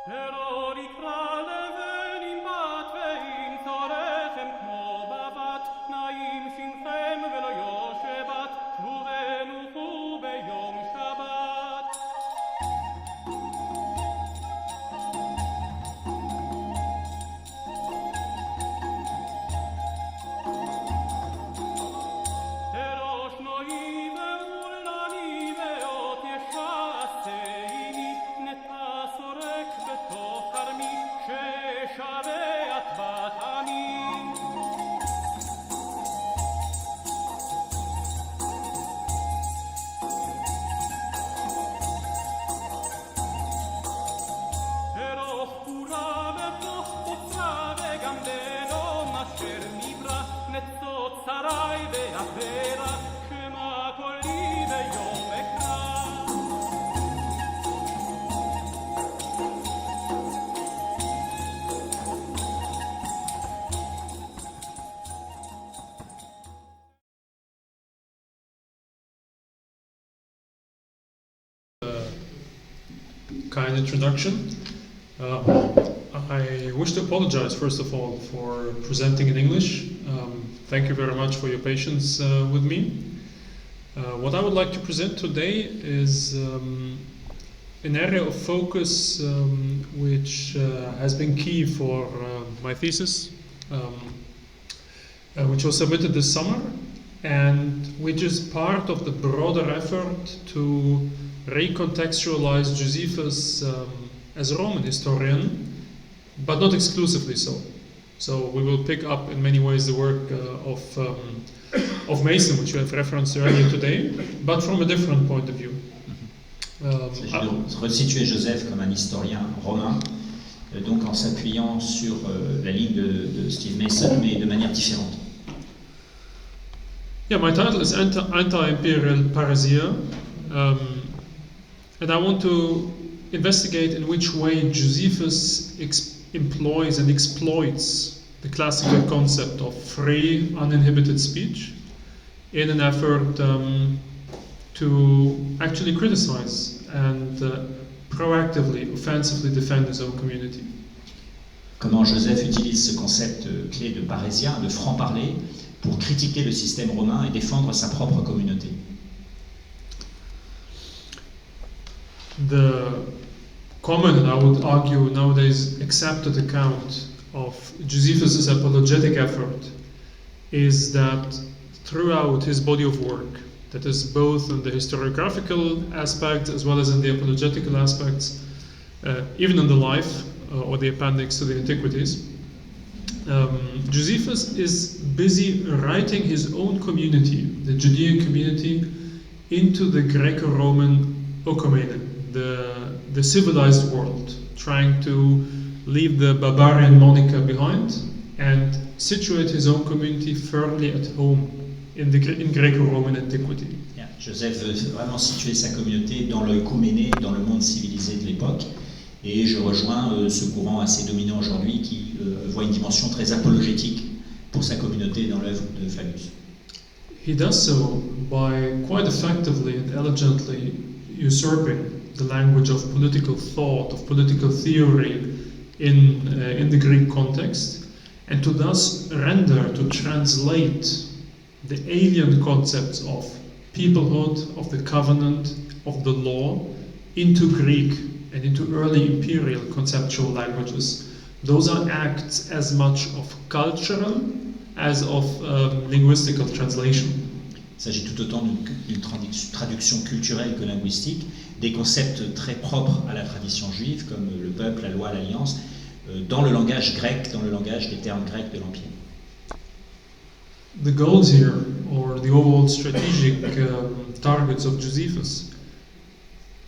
Deror Yiqra levenim bat ve'im thorechem kmo bavat na'im shinchem ve'lo yoshebat shvu ve'nuchu beyom Shabbat. Erosh no'i ve'ulani ve'ot yesha'aseini neta sorek betoch karmi she'shareat bat amin. Eroch pura betoch potra ve'gam belom asher nibra netzot sarai ve'avera shema koli ve'yom ekra. Kind introduction. I wish to apologize first of all for presenting in English. Thank you very much for your patience with me. What I would like to present today is an area of focus which has been key for my thesis, which was submitted this summer, and which is part of the broader effort to recontextualize Josephus as a Roman historian, but not exclusively so. So we will pick up in many ways the work of Mason, which you have referenced earlier today, but from a different point of view. Il s'agit de resituer Joseph comme un historien romain, donc en s'appuyant sur la ligne de Steve Mason, mais de manière différente. Yeah, my title is Anti-Imperial Parrhesia, and I want to investigate in which way Josephus employs and exploits the classical concept of free, uninhibited speech in an effort to actually criticize and proactively, offensively defend his own community. Comment Joseph utilise ce concept clé de parrhesia, de franc-parler, pour critiquer le système romain et défendre sa propre communauté. The common, and I would argue nowadays, accepted account of Josephus' apologetic effort is that throughout his body of work, that is both in the historiographical aspect as well as in the apologetical aspects, even in the life or the appendix to the Antiquities, Josephus is busy writing his own community, the Judean community, into the Greco-Roman oikomene, the civilized world, trying to leave the barbarian moniker behind and situate his own community firmly at home in Greco-Roman antiquity. Yeah. Joseph veut vraiment situer sa communauté dans l'oikoméné, dans le monde civilisé de l'époque, et je rejoins ce courant assez dominant aujourd'hui qui voit une dimension très apologétique pour sa communauté dans l'œuvre de Flavius. He does so by quite effectively and elegantly usurping the language of political thought, of political theory in the Greek context, and to thus render, to translate the alien concepts of peoplehood, of the covenant, of the law, into Greek and into early imperial conceptual languages. Those are acts as much of cultural as of linguistical translation. Il s'agit tout autant d'une traduction culturelle que linguistique, des concepts très propres à la tradition juive, comme le peuple, la loi, l'alliance, dans le langage grec, dans le langage des termes grecs de l'Empire. The goals here, or the overall strategic targets of Josephus,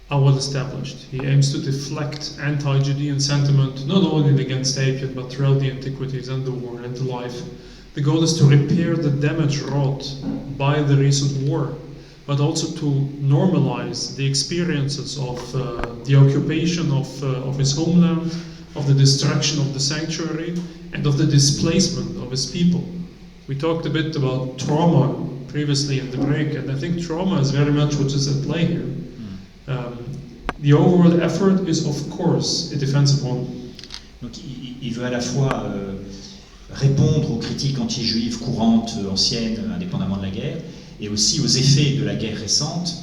are well established. He aims to deflect anti-Judean sentiment not only against Appian but throughout the Antiquities and the war and the life. The goal is to repair the damage wrought by the recent war, but also to normalize the experiences of the occupation of his homeland, of the destruction of the sanctuary, and of the displacement of his people. We talked a bit about trauma previously in the break, and I think trauma is very much what is at play here. the overall effort is of course a defensive one. Donc il veut à la fois répondre aux critiques anti-juives courantes, anciennes, indépendamment de la guerre, et aussi aux effets de la guerre récente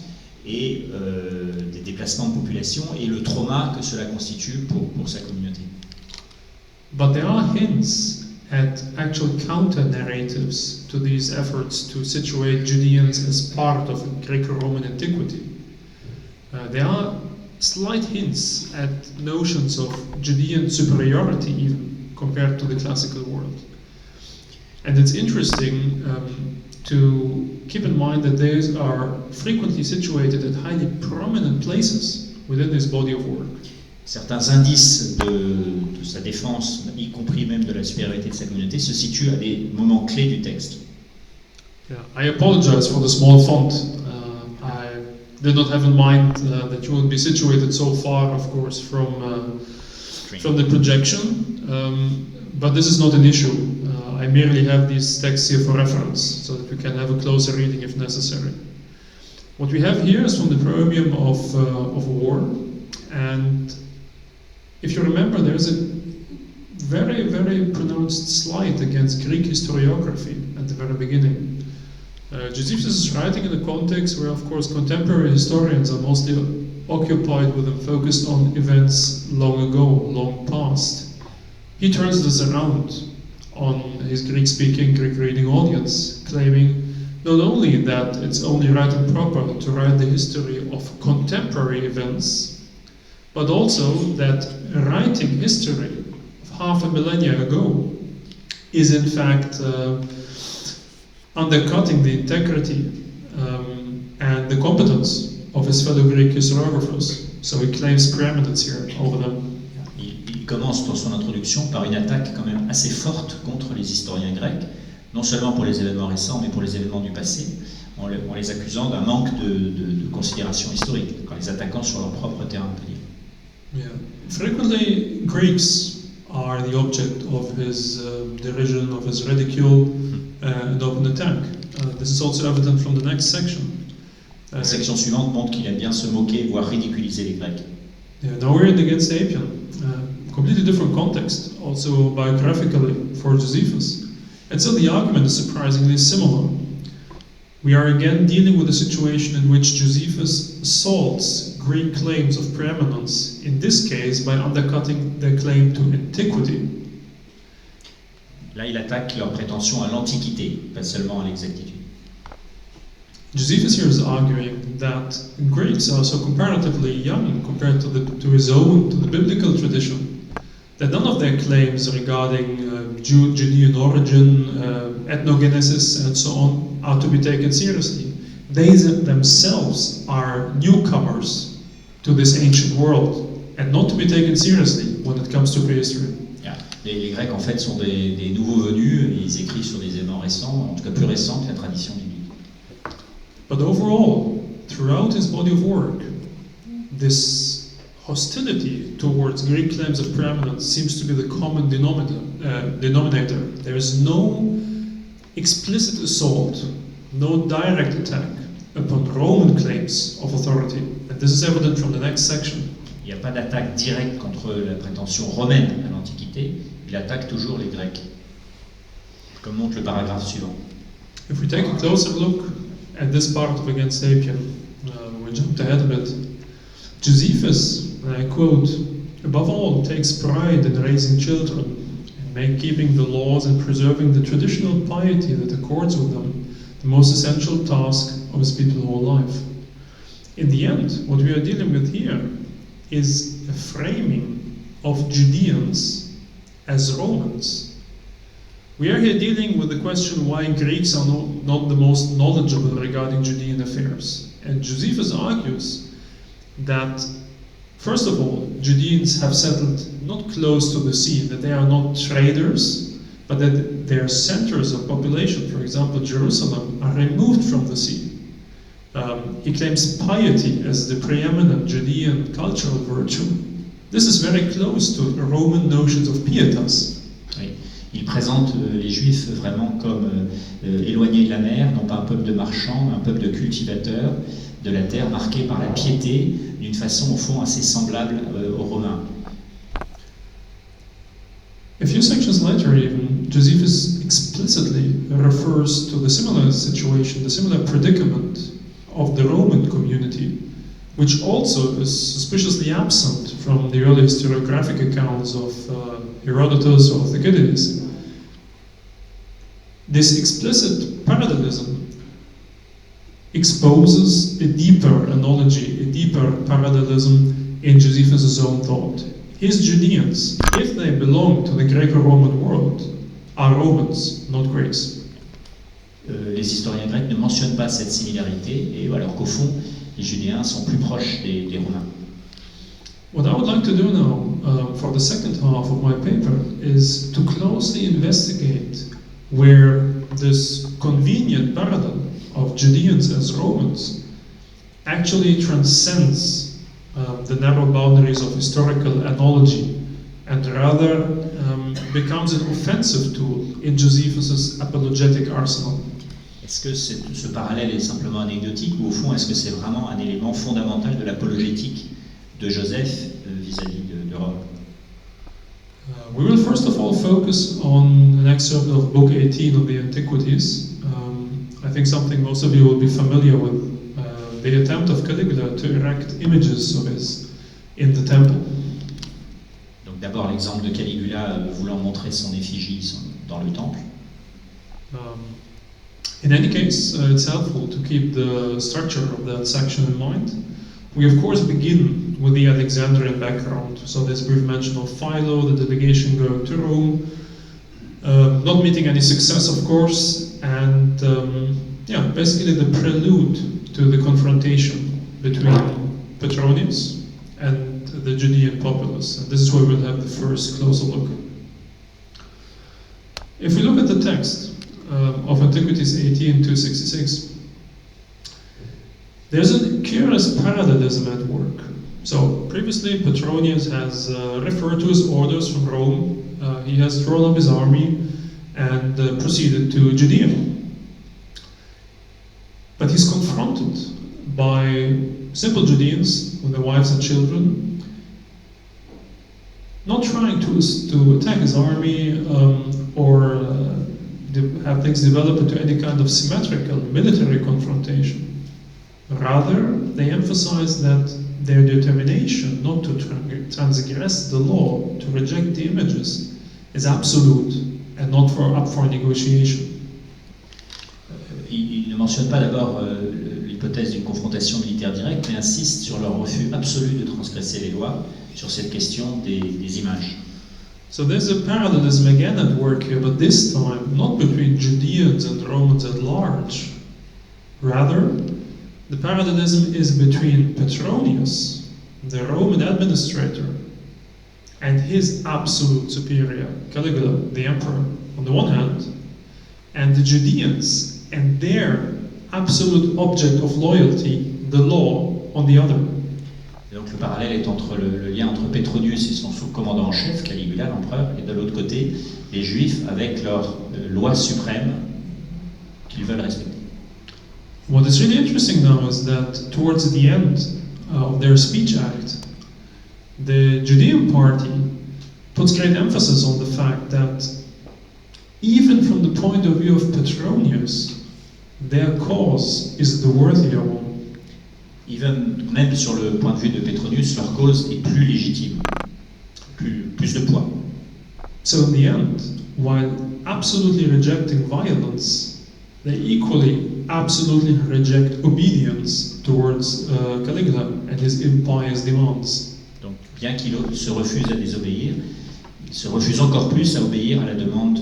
et des déplacements de population et le trauma que cela constitue pour sa communauté. But there are hints at actual counter-narratives to these efforts to situate Judeans as part of Greco-Roman antiquity. There are slight hints at notions of Judean superiority even compared to the classical world. And it's interesting to keep in mind that these are frequently situated at highly prominent places within this body of work. Certains indices de sa défense, y compris même de la supériorité de sa communauté, se situent à des moments clés du texte. Yeah, I apologize for the small font. I did not have in mind that you would be situated so far, of course, from the projection. But this is not an issue. I merely have these texts here for reference, so that we can have a closer reading if necessary. What we have here is from the Proemium of War, and if you remember, there's a very, very pronounced slight against Greek historiography at the very beginning. Josephus is writing in a context where, of course, contemporary historians are mostly occupied with and focused on events long ago, long past. He turns this around on his Greek-speaking, Greek-reading audience, claiming not only that it's only right and proper to write the history of contemporary events, but also that writing history of half a millennia ago is in fact undercutting the integrity and the competence of his fellow Greek historiographers. So he claims preeminence here over them. Il commence dans son introduction par une attaque quand même assez forte contre les historiens grecs, non seulement pour les événements récents, mais pour les événements du passé, en les accusant d'un manque de considération historique, en les attaquant sur leur propre terrain, on peut dire. Yeah. Frequently, Greeks are the object of his derision, of his ridicule, and of an attack. This is also evident from the next section. La section suivante montre qu'il aime bien se moquer, voire ridiculiser les Grecs. Yeah, now we're in the Against Apian. Completely different context, also biographically, for Josephus. And so the argument is surprisingly similar. We are again dealing with a situation in which Josephus assaults Greek claims of preeminence, in this case by undercutting their claim to antiquity. Là, il attaque leur prétention à l'antiquité, pas seulement à l'exactitude. Josephus here is arguing that Greeks are so comparatively young compared to the biblical tradition, that none of their claims regarding Judean origin, ethnogenesis, and so on are to be taken seriously. They themselves are newcomers to this ancient world, and not to be taken seriously when it comes to prehistory. Yeah. Les Grecs, en fait, sont des nouveaux venus, et ils écrivent sur des événements récents, en tout cas plus récents que la tradition biblique. But overall, throughout his body of work, this hostility towards Greek claims of preeminence seems to be the common denominator. There is no explicit assault, no direct attack upon Roman claims of authority. And this is evident from the next section. Il n'y a pas d'attaque directe contre la prétention romaine à l'Antiquité, il attaque toujours les Grecs, comme montre le paragraphe suivant. If we take a closer look at this part of Against Apian, we jumped ahead a bit. Josephus, and I quote, above all takes pride in raising children, and keeping the laws and preserving the traditional piety that accords with them, the most essential task of his people's whole life. In the end, what we are dealing with here is a framing of Judeans as Romans. We are here dealing with the question why Greeks are not the most knowledgeable regarding Judean affairs. And Josephus argues that, first of all, Judeans have settled not close to the sea, that they are not traders, but that their centers of population, for example Jerusalem, are removed from the sea. He claims piety as the preeminent Judean cultural virtue. This is very close to Roman notions of pietas. Oui. Il présente les Juifs vraiment comme éloignés de la mer, non pas un peuple de marchands, un peuple de cultivateurs, de la terre, marquée par la piété, d'une façon au fond assez semblable aux Romains. A few sections later, even, Josephus explicitly refers to the similar situation, the similar predicament of the Roman community, which also is suspiciously absent from the early historiographic accounts of Herodotus or Thucydides. This explicit parallelism exposes a deeper analogy, a deeper parallelism in Josephus' own thought. His Judeans, if they belong to the Greco-Roman world, are Romans, not Greeks. Les historiens grecs ne mentionnent pas cette similarité, et alors qu'au fond, les Judéens sont plus proches des Romains. What I would like to do now, for the second half of my paper, is to closely investigate where this convenient parallel of Judeans as Romans actually transcends the narrow boundaries of historical analogy and rather becomes an offensive tool in Josephus' apologetic arsenal. Est-ce que ce parallèle est simplement anecdotique ou au fond est-ce que c'est vraiment un élément fondamental de l'apologétique de Joseph vis-à-vis de Rome? We will first of all focus on an excerpt of Book 18 of the Antiquities. I think something most of you will be familiar with, the attempt of Caligula to erect images of his in the temple. Donc d'abord l'exemple de Caligula voulant montrer son effigie dans le temple. In any case, it's helpful to keep the structure of that section in mind. We of course begin with the Alexandrian background. So there's brief mention of Philo, the delegation going to Rome, not meeting any success of course, and basically the prelude to the confrontation between Petronius and the Judean populace. And this is where we'll have the first closer look. If we look at the text of Antiquities 18:266, there's a curious parallelism at work. So previously Petronius has referred to his orders from Rome. He has drawn up his army and proceeded to Judea. But he's confronted by simple Judeans with their wives and children, not trying to attack his army or have things develop into any kind of symmetrical military confrontation. Rather, they emphasize that their determination not to transgress the law, to reject the images, is absolute and not up for negotiation. Il ne mentionne pas d'abord l'hypothèse d'une confrontation militaire directe, mais insiste sur leur refus absolu de transgresser les lois sur cette question des images. So there's a parallelism again at work here, but this time not between Judeans and Romans at large. Rather, the parallelism is between Petronius, the Roman administrator, and his absolute superior, Caligula, the emperor, on the one hand, and the Judeans and their absolute object of loyalty, the law, on the other. Et donc le parallèle est entre le lien entre Petronius et son sous-commandant en chef, Caligula, l'empereur, et de l'autre côté, les Juifs avec leur loi suprême qu'ils veulent respecter. What is really interesting now is that towards the end of their speech act, the Judean party puts great emphasis on the fact that even from the point of view of Petronius, their cause is the worthier one. Même sur le point de vue de Petronius, leur cause est plus légitime, plus de poids. So in the end, while absolutely rejecting violence, they equally absolutely reject obedience towards Caligula and his impious demands. Donc, bien qu'il se refuse à désobéir, il se refuse encore plus à obéir à la demande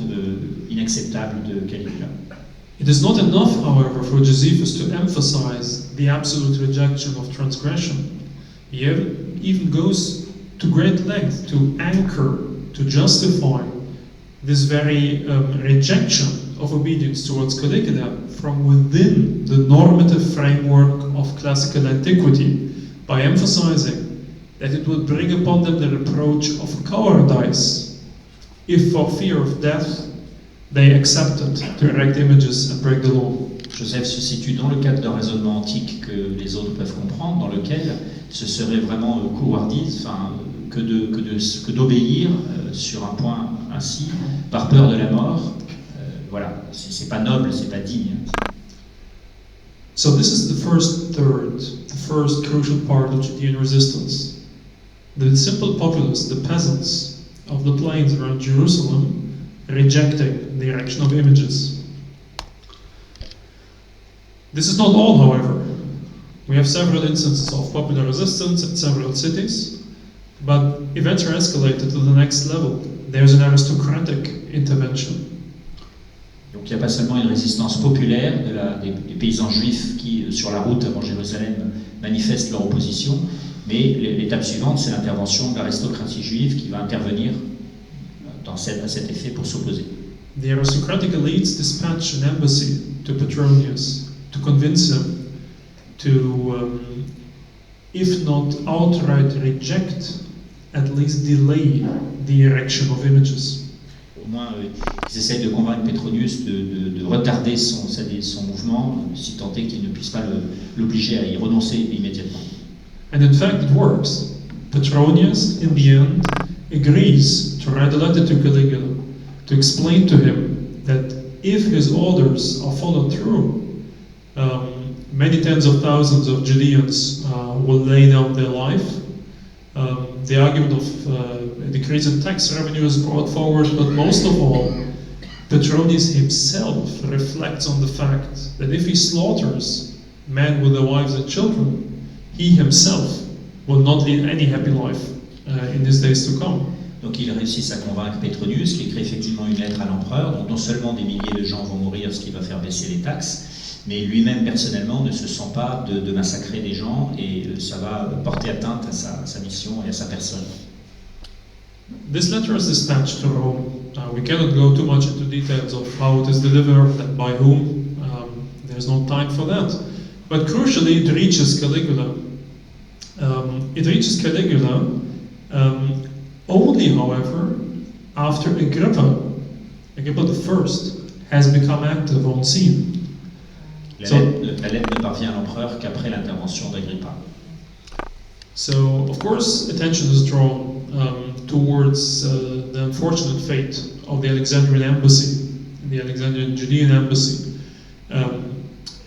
inacceptable de Caligula. It is not enough, however, for Josephus to emphasize the absolute rejection of transgression. He even goes to great length to anchor, to justify this very rejection of obedience towards Caligula from within the normative framework of classical antiquity by emphasizing that it would bring upon them the reproach of cowardice if for fear of death they accepted to erect images and break the law. Joseph se situe dans le cadre d'un raisonnement antique que les autres peuvent comprendre, dans lequel ce serait vraiment couardise, que d'obéir sur un point ainsi, par peur de la mort. Voilà, c'est pas noble, c'est pas digne. So this is the first third, the first crucial part of Judean resistance. The simple populace, the peasants of the plains around Jerusalem, rejecting the erection of images. This is not all, however. We have several instances of popular resistance in several cities, but events are escalated to the next level. There's an aristocratic intervention. Donc il n'y a pas seulement une résistance populaire des paysans juifs qui, sur la route avant Jérusalem, manifestent leur opposition, mais l'étape suivante, c'est l'intervention de l'aristocratie juive qui va intervenir à cet effet pour s'opposer. The aristocratic elites dispatch an embassy to Petronius to convince him to, if not outright reject, at least delay the erection of images. Au moins, ils essayent de convaincre Petronius de retarder son mouvement, si tant est qu'il ne puisse pas l'obliger à y renoncer immédiatement. And in fact, it works. Petronius, in the end, agrees to write a letter to Caligula to explain to him that if his orders are followed through, many tens of thousands of Judeans will lay down their life. The argument of a decrease in tax revenue is brought forward, but most of all, Petronius himself reflects on the fact that if he slaughters men with their wives and children, he himself will not lead any happy life in his days to come. Donc ils réussissent à convaincre Petronius, qui écrit effectivement une lettre à l'empereur, dont non seulement des milliers de gens vont mourir, ce qui va faire baisser les taxes, mais lui-même personnellement ne se sent pas de massacrer des gens, et ça va porter atteinte à sa mission et à sa personne. This letter is dispatched to Rome. We cannot go too much into details of how it is delivered and by whom. There's no time for that. But crucially, it reaches Caligula. Only, however, after Agrippa I, has become active on scene. La lettre ne parvient à l'empereur qu'après l'intervention d'Agrippa. So, of course, attention is drawn towards the unfortunate fate of the Alexandrian embassy, the Alexandrian Judean embassy.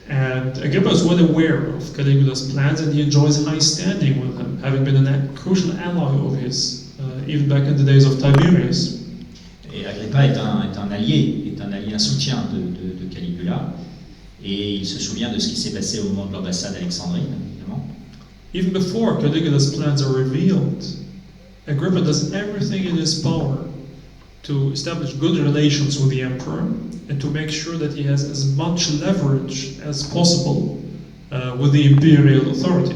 And Agrippa is well aware of Caligula's plans, and he enjoys high standing with him, having been a crucial ally of his, even back in the days of Tiberius. Et Agrippa est un allié, un soutien de Caligula, et il se souvient de ce qui s'est passé au moment de l'ambassade d'Alexandrie, évidemment. Even before Caligula's plans are revealed, Agrippa does everything in his power to establish good relations with the emperor and to make sure that he has as much leverage as possible with the imperial authority.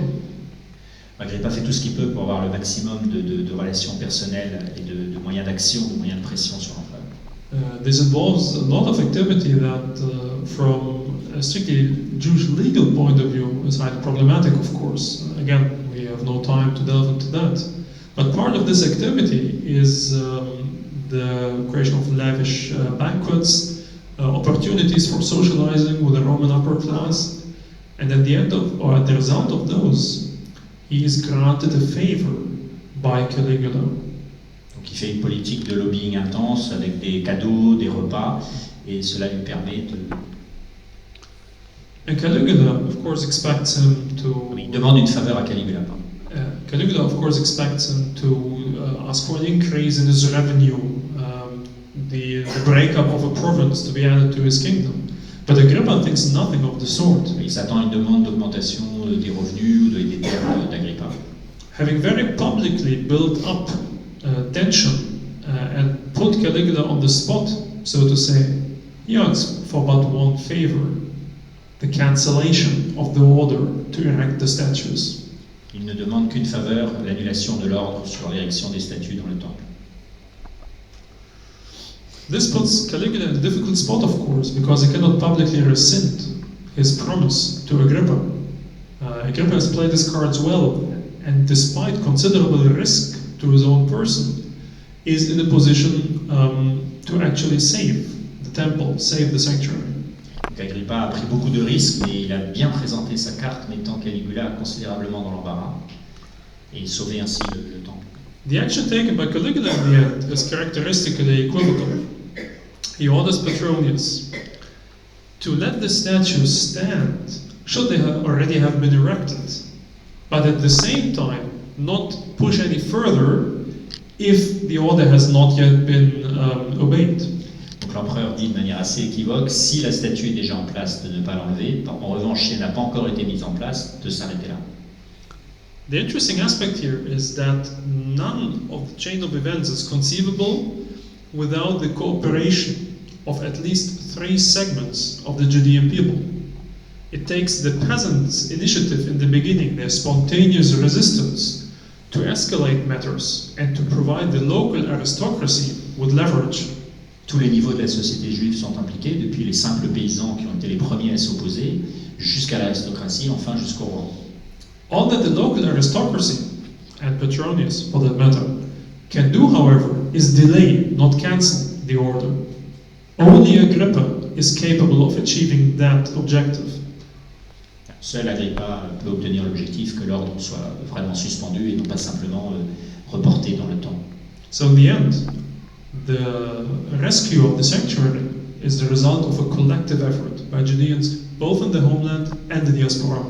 Agrippa fait tout ce qu'il peut pour avoir le maximum de relations personnelles et de moyens d'action, de moyens de pression sur l'empereur. This involves a lot of activity that, from a strictly Jewish legal point of view, is highly problematic, of course. Again, we have no time to delve into that. But part of this activity is the creation of lavish banquets, opportunities for socializing with the Roman upper class, and at the result of those, he is granted a favor by Caligula. Donc il fait une politique de lobbying intense avec des cadeaux, des repas, et cela lui permet de... And Caligula, of course, expects him to... Il demande une faveur à Caligula. Caligula, of course, expects him to ask for an increase in his revenue, the breakup of a province to be added to his kingdom. But Agrippa thinks nothing of the sort. Il s'attend à une demande d'augmentation des revenus ou des terres d'Agrippa. Having very publicly built up tension and put Caligula on the spot, so to say, he asks for but one favor: the cancellation of the order to erect the statues. Il ne demande qu'une faveur, l'annulation de l'ordre sur l'érection des statues dans le temple. This puts Caligula in a difficult spot, of course, because he cannot publicly rescind his promise to Agrippa. Agrippa has played his cards well, and despite considerable risk to his own person, is in a position to actually save the temple, save the sanctuary. Donc Agrippa a pris beaucoup de risques, mais il a bien présenté sa carte, mettant Caligula considérablement dans l'embarras, et sauvé ainsi le temple. The action taken by Caligula in the end is characteristically equivocal. He orders Petronius to let the statues stand, should they already have been erected, but at the same time not push any further if the order has not yet been obeyed. Donc l'empereur dit de manière assez équivoque, si la statue est déjà en place, de ne pas l'enlever. En revanche, si elle n'a pas encore été mise en place, de s'arrêter là. The interesting aspect here is that none of the chain of events is conceivable without the cooperation of at least 3 segments of the Judean people. It takes the peasants' initiative in the beginning, their spontaneous resistance, to escalate matters and to provide the local aristocracy with leverage. Tous les niveaux de la société juive sont impliqués, depuis les simples paysans qui ont été les premiers à s'opposer, jusqu'à l'aristocratie, enfin jusqu'au roi. All that the local aristocracy, and Petronius for that matter, can do, however, is delay, not cancel, the order. Only Agrippa is capable of achieving that objective. Seul Agrippa peut obtenir l'objectif que l'ordre soit vraiment suspendu et non pas simplement reporté dans le temps. So in the end, the rescue of the sanctuary is the result of a collective effort by Judeans both in the homeland and the diaspora.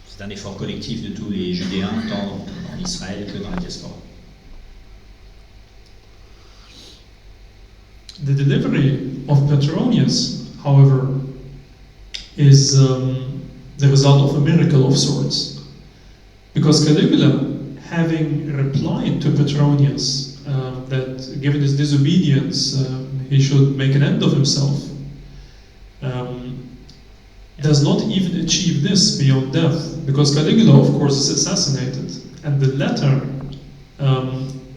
C'est un effort collectif de tous les Judéens, tant en Israël que dans la diaspora. The delivery of Petronius, however, is the result of a miracle of sorts. Because Caligula, having replied to Petronius that given his disobedience he should make an end of himself, does not even achieve this beyond death, because Caligula, of course, is assassinated, and the letter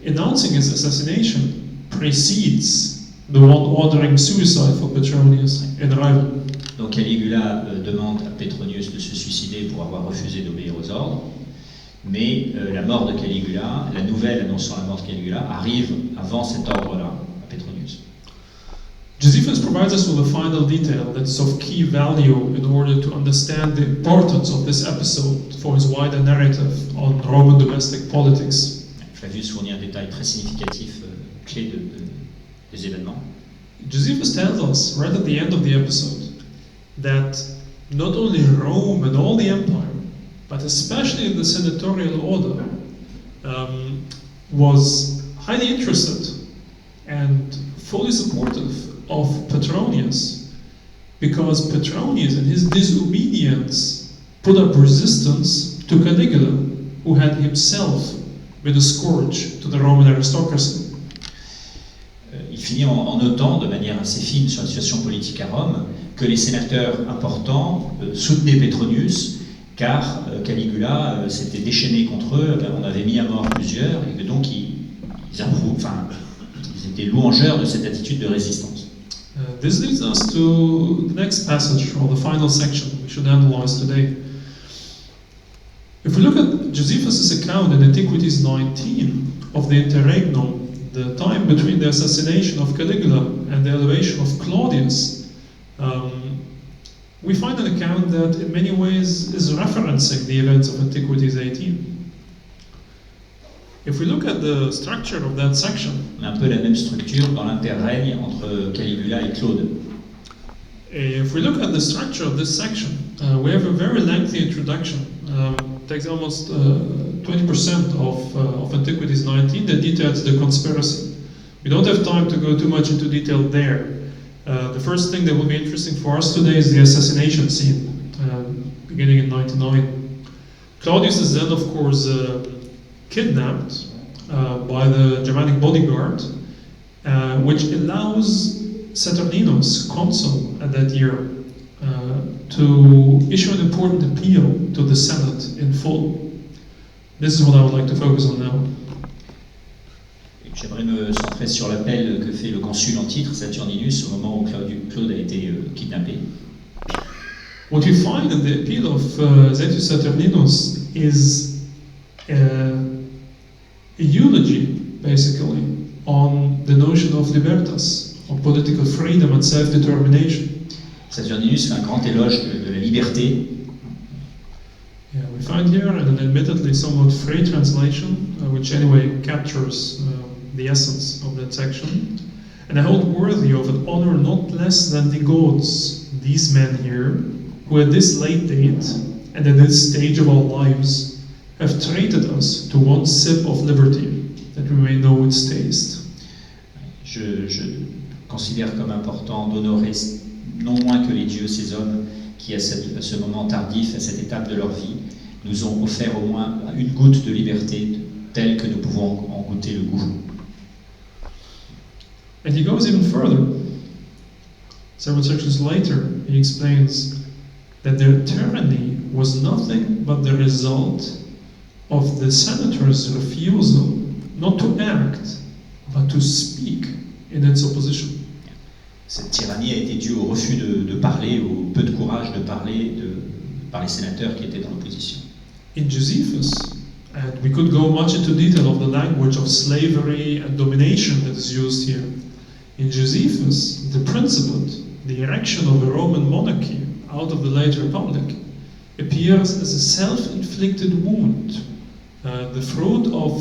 announcing his assassination precedes the one ordering suicide for Petronius in rival. Donc Caligula demande à Petronius de se suicider pour avoir refusé d'obéir aux ordres, mais la mort de Caligula, la nouvelle annonçant la mort de Caligula, arrive avant cet ordre-là à Petronius. Josephus provides us with a final detail that is of key value in order to understand the importance of this episode for his wider narrative on Roman domestic politics. Flavius fournit un détail très significatif, clé des événements. Josephus tells us right at the end of the episode that not only Rome and all the empire, but especially the senatorial order, was highly interested and fully supportive of Petronius, because Petronius and his disobedience put up resistance to Caligula, who had himself been a scourge to the Roman aristocracy. Il finit en notant de manière assez fine sur la situation politique à Rome que les sénateurs importants soutenaient Petronius, car Caligula s'était déchaîné contre eux, on avait mis à mort plusieurs, et que donc ils étaient louangeurs de cette attitude de résistance. This leads us to the next passage, or the final section we should analyze today. If we look at Josephus' account in Antiquities 19 of the interregnum, the time between the assassination of Caligula and the elevation of Claudius, we find an account that in many ways is referencing the events of Antiquities 18. If we look at the structure of that section, on a un peu la même structure dans l'interrègne entre Caligula et Claude. If we look at the structure of this section, we have a very lengthy introduction. It takes almost 20% of Antiquities 19 that details the conspiracy. We don't have time to go too much into detail there. The first thing that will be interesting for us today is the assassination scene, beginning in 99. Claudius is then, of course, kidnapped by the Germanic bodyguard, which allows Saturninus, consul at that year, to issue an important appeal to the Senate in full. This is what I would like to focus on now. J'aimerais me centrer sur l'appel que fait le consul en titre, Saturninus, au moment où Claude a été kidnappé. What we find in the appeal of Zetius Saturninus is a eulogy, basically, on the notion of libertas, of political freedom and self-determination. Saturninus fait un grand éloge de la liberté. Yeah, we find here an admittedly somewhat free translation, which anyway captures the essence of that section. And I hold worthy of an honor not less than the gods, these men here, who at this late date and at this stage of our lives have treated us to one sip of liberty, that we may know its taste. Je considère comme important d'honorer non moins que les dieux ces hommes qui, à ce moment tardif, à cette étape de leur vie, nous ont offert au moins une goutte de liberté telle que nous pouvons en goûter le goût. And he goes even further. Several sections later, he explains that their tyranny was nothing but the result of the senators' refusal not to act, but to speak in its opposition. Cette tyrannie a été due au refus de parler, au peu de courage de parler par les sénateurs qui étaient dans l'opposition. In Josephus, and we could go much into detail of the language of slavery and domination that is used here. In Josephus, the Principate, the erection of a Roman monarchy out of the late Republic, appears as a self-inflicted wound, the fruit of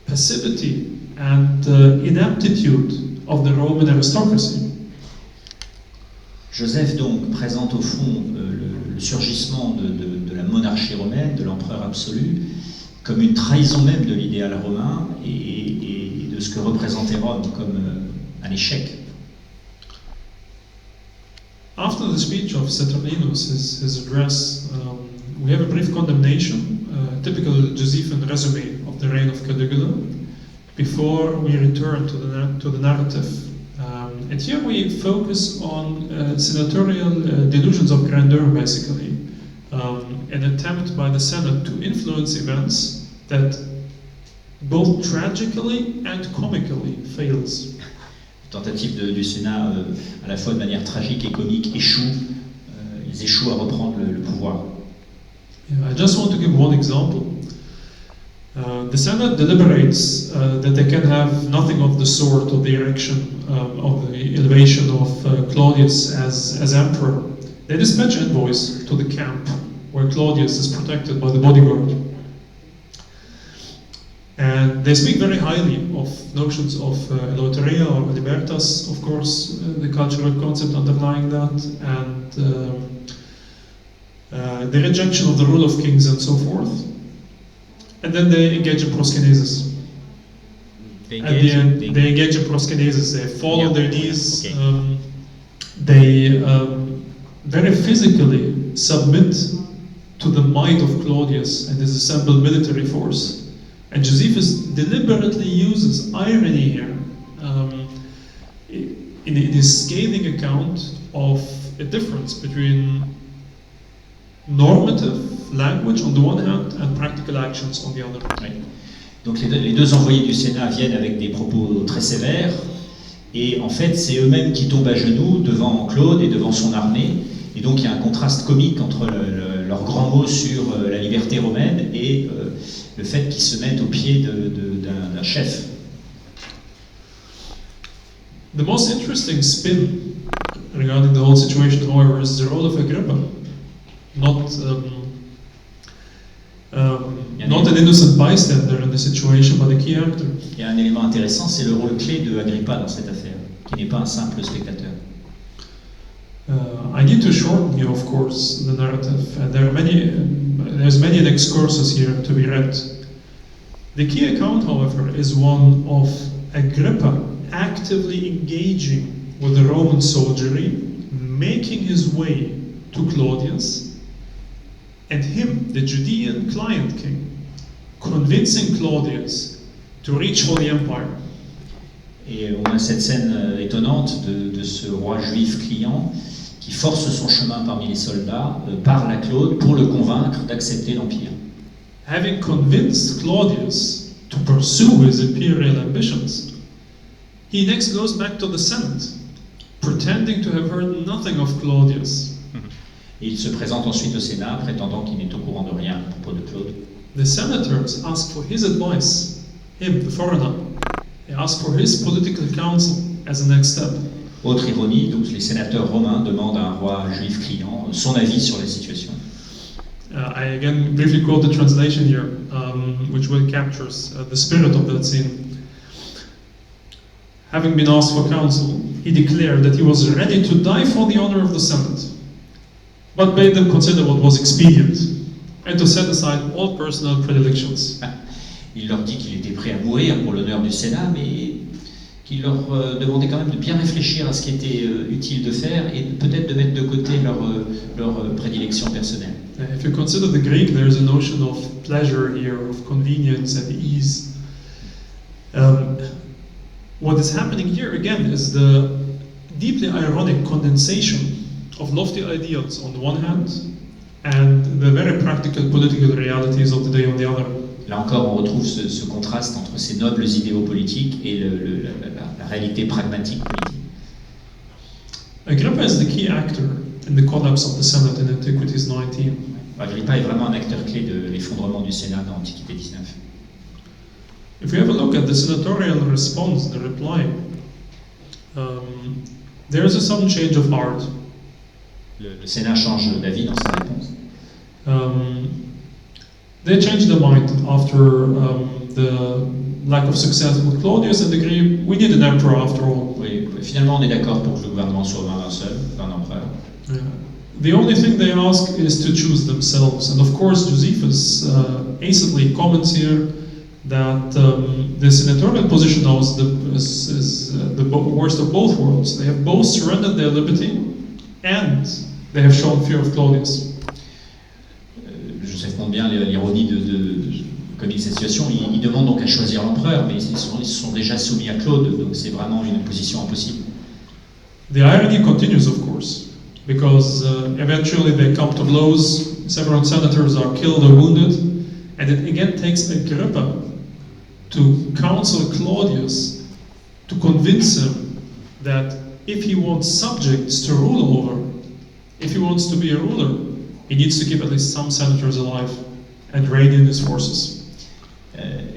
passivity and inaptitude of the Roman aristocracy. Joseph donc présente au fond le surgissement de la monarchie romaine, de l'empereur absolu, comme une trahison même de l'idéal romain et de ce que représentait Rome comme un échec. After the speech of Saturninus, his address, we have a brief condemnation, typical Josephian resume of the reign of Caligula, before we return to the narrative. And here we focus on senatorial delusions of grandeur, basically, an attempt by the Senate to influence events that both tragically and comically fails. Tentative du Sénat, à la fois de manière tragique et comique, échoue. Ils échouent à reprendre le pouvoir. Yeah, I just want to give one example. The Senate deliberates that they can have nothing of the sort of the erection of the elevation of Claudius as emperor. They dispatch envoys to the camp where Claudius is protected by the bodyguard. And they speak very highly of notions of eleuteria or libertas, of course, the cultural concept underlying that, and the rejection of the rule of kings and so forth. And then they engage in proskynesis. They engage in proskynesis. They fall on their knees. Okay. They very physically submit to the might of Claudius and his assembled military force. And Josephus deliberately uses irony here in his scathing account of a difference between normative language on the one hand and practical actions on the other. Oui. Donc les deux envoyés du Sénat viennent avec des propos très sévères et en fait c'est eux-mêmes qui tombent à genoux devant Claude et devant son armée et donc il y a un contraste comique entre leurs grands mots sur la liberté romaine et le fait qu'ils se mettent au pied d'un chef. The most interesting spin regarding the whole situation, however, is the role of Agrippa. Not an innocent bystander in the situation, but a key actor. Il y a un élément intéressant, c'est le rôle clé de Agrippa dans cette affaire, qui n'est pas un simple spectateur. I need to shorten here, of course, the narrative, and there's many an excursus here to be read. The key account, however, is one of Agrippa actively engaging with the Roman soldiery, making his way to Claudius, and him, the Judean client king, convincing Claudius to reach for the empire. Et on a cette scène étonnante de ce roi juif client qui force son chemin parmi les soldats, parle à Claude pour le convaincre d'accepter l'empire. Having convinced Claudius to pursue his imperial ambitions, he next goes back to the Senate, pretending to have heard nothing of Claudius. Et il se présente ensuite au Sénat, prétendant qu'il n'est au courant de rien à propos de Claude. The senators ask for his advice, him, the foreigner. They ask for his political counsel as a next step. Autre ironie, donc les sénateurs romains demandent à un roi juif client son avis sur la situation. I again briefly quote the translation here, which well captures the spirit of that scene. Having been asked for counsel, he declared that he was ready to die for the honor of the Senate, but bade them consider what was expedient, and to set aside all personal predilections. Il leur dit qu'il était prêt à mourir pour l'honneur du Sénat, mais qu'il leur demandait quand même de bien réfléchir à ce qui était utile de faire et peut-être de mettre de côté leur prédilection personnelle. If you consider the Greek, there is a notion of pleasure here, of convenience and ease. What is happening here again is the deeply ironic condensation of lofty ideals on the one hand and the very practical political realities of the day on the other. Là encore, on retrouve ce contraste entre ces nobles idéaux politiques et la réalité pragmatique politique. Agrippa is the key actor in the collapse of the Senate in Antiquities 19. Agrippa est vraiment un acteur clé de l'effondrement du Sénat dans Antiquité 19. If we have a look at the senatorial response, the reply, there is a sudden change of heart. Le Sénat change d'avis dans sa réponse. They changed their mind after the lack of success with Claudius and agree we need an emperor after all. Oui, finalement on est d'accord pour que le gouvernement soit d'un seul, d'un empereur. The only thing they ask is to choose themselves, and of course Josephus acidly comments here that the senatorial position now is the worst of both worlds. They have both surrendered their liberty and they have shown fear of Claudius. Joseph montre bien l'ironie de comique cette situation. Il demande donc à choisir l'empereur, mais ils se sont déjà soumis à Claude, donc c'est vraiment une position impossible. The irony continues, of course, because eventually they come to blows, several senators are killed or wounded, and it again takes Agrippa to counsel Claudius, to convince him that if he wants subjects to rule over, if he wants to be a ruler, he needs to keep at least some senators alive and rein in his forces.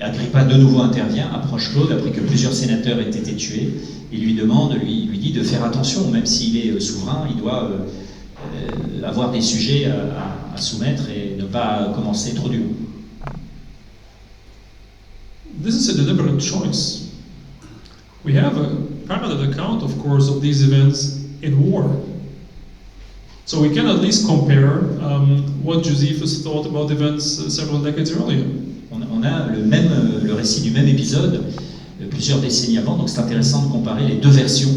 Agrippa de nouveau intervient, approche Claude après que plusieurs sénateurs aient été tués, et lui dit de faire attention, même s'il est souverain, il doit avoir des sujets à soumettre et ne pas commencer trop dur. This is a deliberate choice. We have a parallel account, of course, of these events in war. So we can at least compare what Josephus thought about events several decades earlier. On a le récit du même épisode plusieurs décennies avant, donc c'est intéressant de comparer les deux versions.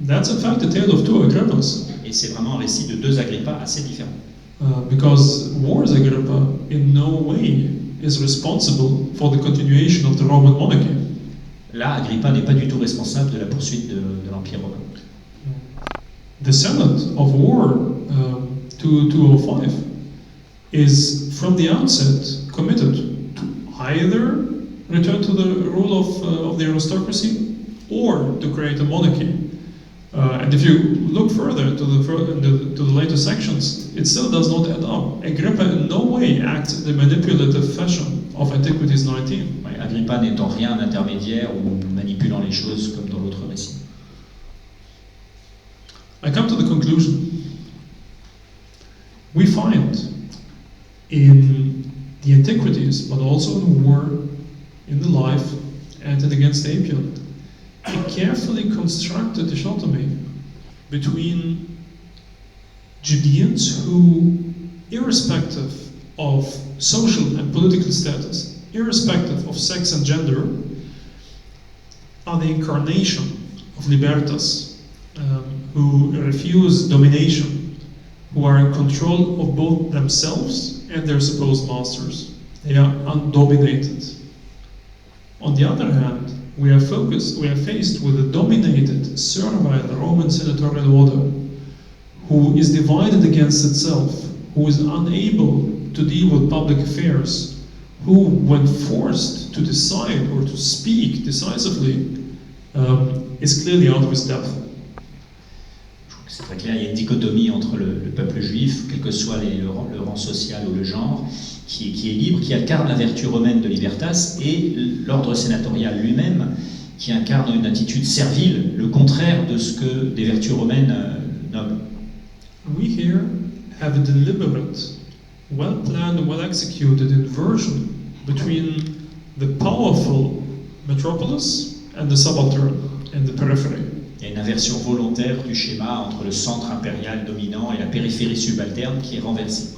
That's in fact a tale of two Agrippas. Et c'est vraiment un récit de deux Agrippas assez différents. Because War's Agrippa in no way is responsible for the continuation of the Roman monarchy. Là, Agrippa n'est pas du tout responsable de la poursuite de l'Empire romain. The Senate of War 205 is from the outset committed to either return to the rule of the aristocracy or to create a monarchy. And if you look further to the later sections, it still does not add up. Agrippa in no way acts in the manipulative fashion of Antiquities 19. Ouais, Agrippa n'est en rien un intermédiaire ou manipulant les choses comme dans l'autre récit. I come to the conclusion. We find in the Antiquities, but also in war, in the life, and in Against Apian, a carefully constructed dichotomy between Judeans who, irrespective of social and political status, irrespective of sex and gender, are the incarnation of libertas, who refuse domination, who are in control of both themselves and their supposed masters. They are undominated. On the other hand, we are faced with a dominated, servile Roman senatorial order who is divided against itself, who is unable to deal with public affairs, who, when forced to decide or to speak decisively, is clearly out of his depth. C'est très clair, il y a une dichotomie entre le peuple juif, quel que soit le rang social ou le genre, qui est libre, qui incarne la vertu romaine de libertas, et l'ordre sénatorial lui-même, qui incarne une attitude servile, le contraire de ce que des vertus romaines nomment. We here have a deliberate, well-planned, well-executed inversion between the powerful metropolis and the subaltern in the periphery. Il y a une inversion volontaire du schéma entre le centre impérial dominant et la périphérie subalterne qui est renversée.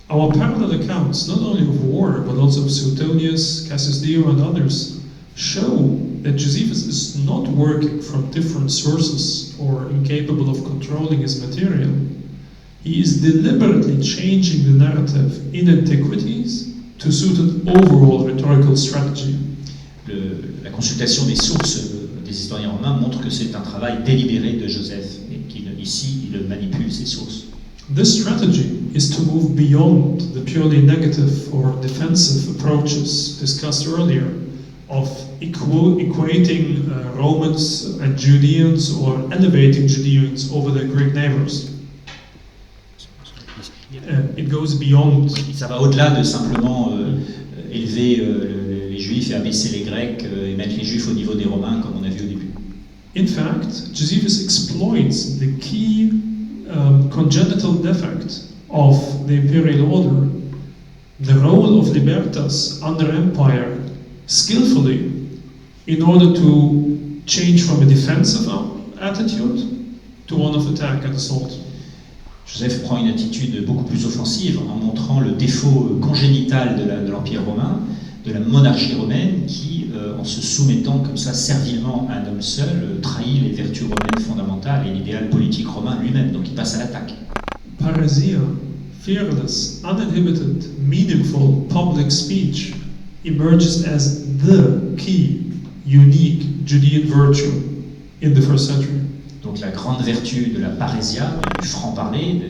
Our parallel accounts, not only of war, but also of Suetonius, Cassius Dio, and others, show that Josephus is not working from different sources or incapable of controlling his material. He is deliberately changing the narrative in antiquities to suit an overall rhetorical strategy. La consultation des sources des historiens romains montre que c'est un travail délibéré de Joseph et qu'ici il manipule ses sources. This strategy is to move beyond the purely negative or defensive approaches discussed earlier of equating Romans and Judeans or elevating Judeans over their Greek neighbors. It goes beyond. Ça va au-delà de simplement élever les Juifs et abaisser les Grecs et mettre les Juifs au niveau des Romains comme on a vu au début. In fact, Josephus exploits the key congenital defect of the imperial order, the role of libertas under empire, skillfully, in order to change from a defensive attitude to one of attack and assault. Joseph prend une attitude beaucoup plus offensive en montrant le défaut congénital de l'Empire romain, de la monarchie romaine qui, en se soumettant comme ça servilement à un homme seul, trahit les vertus romaines fondamentales et l'idéal politique romain lui-même. Donc il passe à l'attaque. Parrhesia, fearless, uninhibited, meaningful public speech emerges as the key, unique Judean virtue in the first century. Donc la grande vertu de la parrhesia, du franc-parler,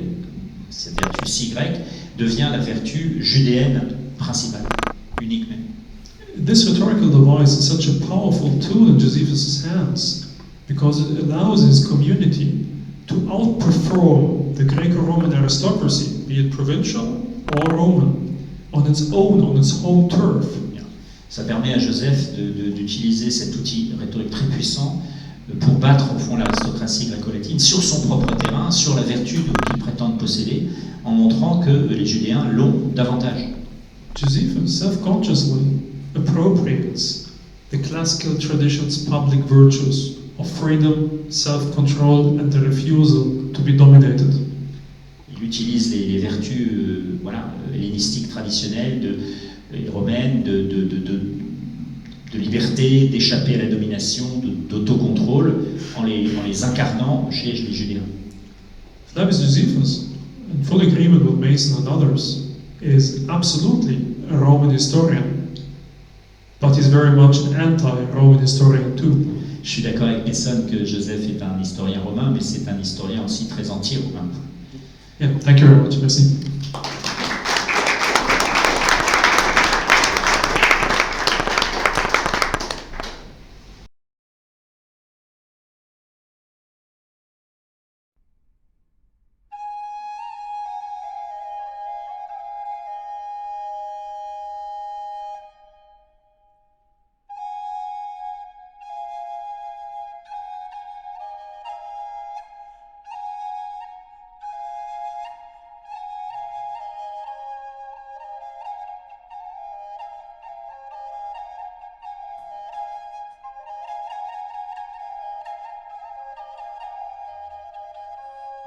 cette vertu si grecque, devient la vertu judéenne principale, unique même. This rhetorical device is such a powerful tool in Josephus' hands because it allows his community to outperform the Greco-Roman aristocracy, be it provincial or Roman, on its home turf. Ça permet à Joseph d'utiliser cet outil rhétorique très puissant pour battre au fond l'aristocratie gréco-latine sur son propre terrain, sur la vertu qu'il prétend posséder, en montrant que les Judéens l'ont davantage. Josephus self-consciously appropriates the classical tradition's public virtues of freedom, self-control and the refusal to be dominated. Il utilise les vertus hellénistiques traditionnelles romaines de liberté, d'échapper à la domination, d'autocontrôle, en les incarnant chez les Judéens. Flavius Josèphe, in full agreement with Mason and others, is absolutely a Roman historian, but he's very much an anti-Roman historian too. Je suis d'accord avec Mason que Joseph est un historien romain, mais c'est un historien aussi très anti-romain. Yeah, thank you very much. Merci.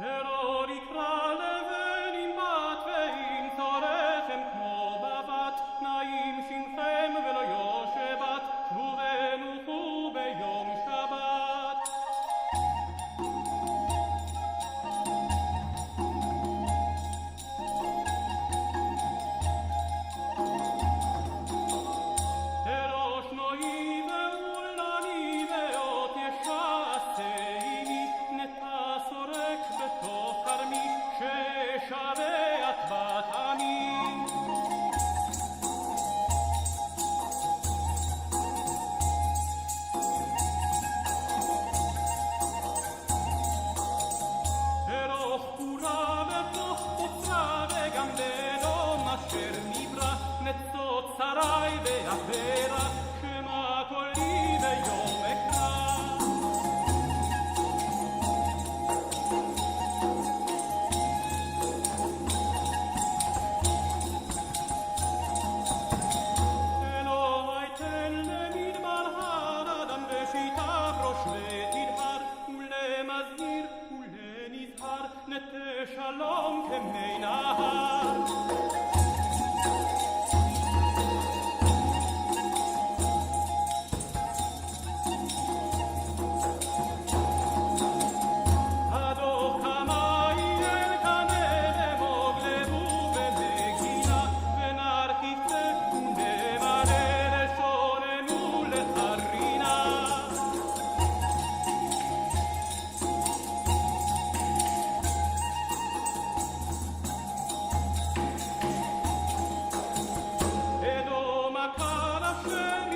Deror Yiqra levenim bat ve'im torechem kmo bavat na'im shimchem ve'lo yoshebat shvu ve'nuchu be'yom Shabbat. Erosh noi ve'ulani ve'ot yeshaseini neta sorek betot Amen.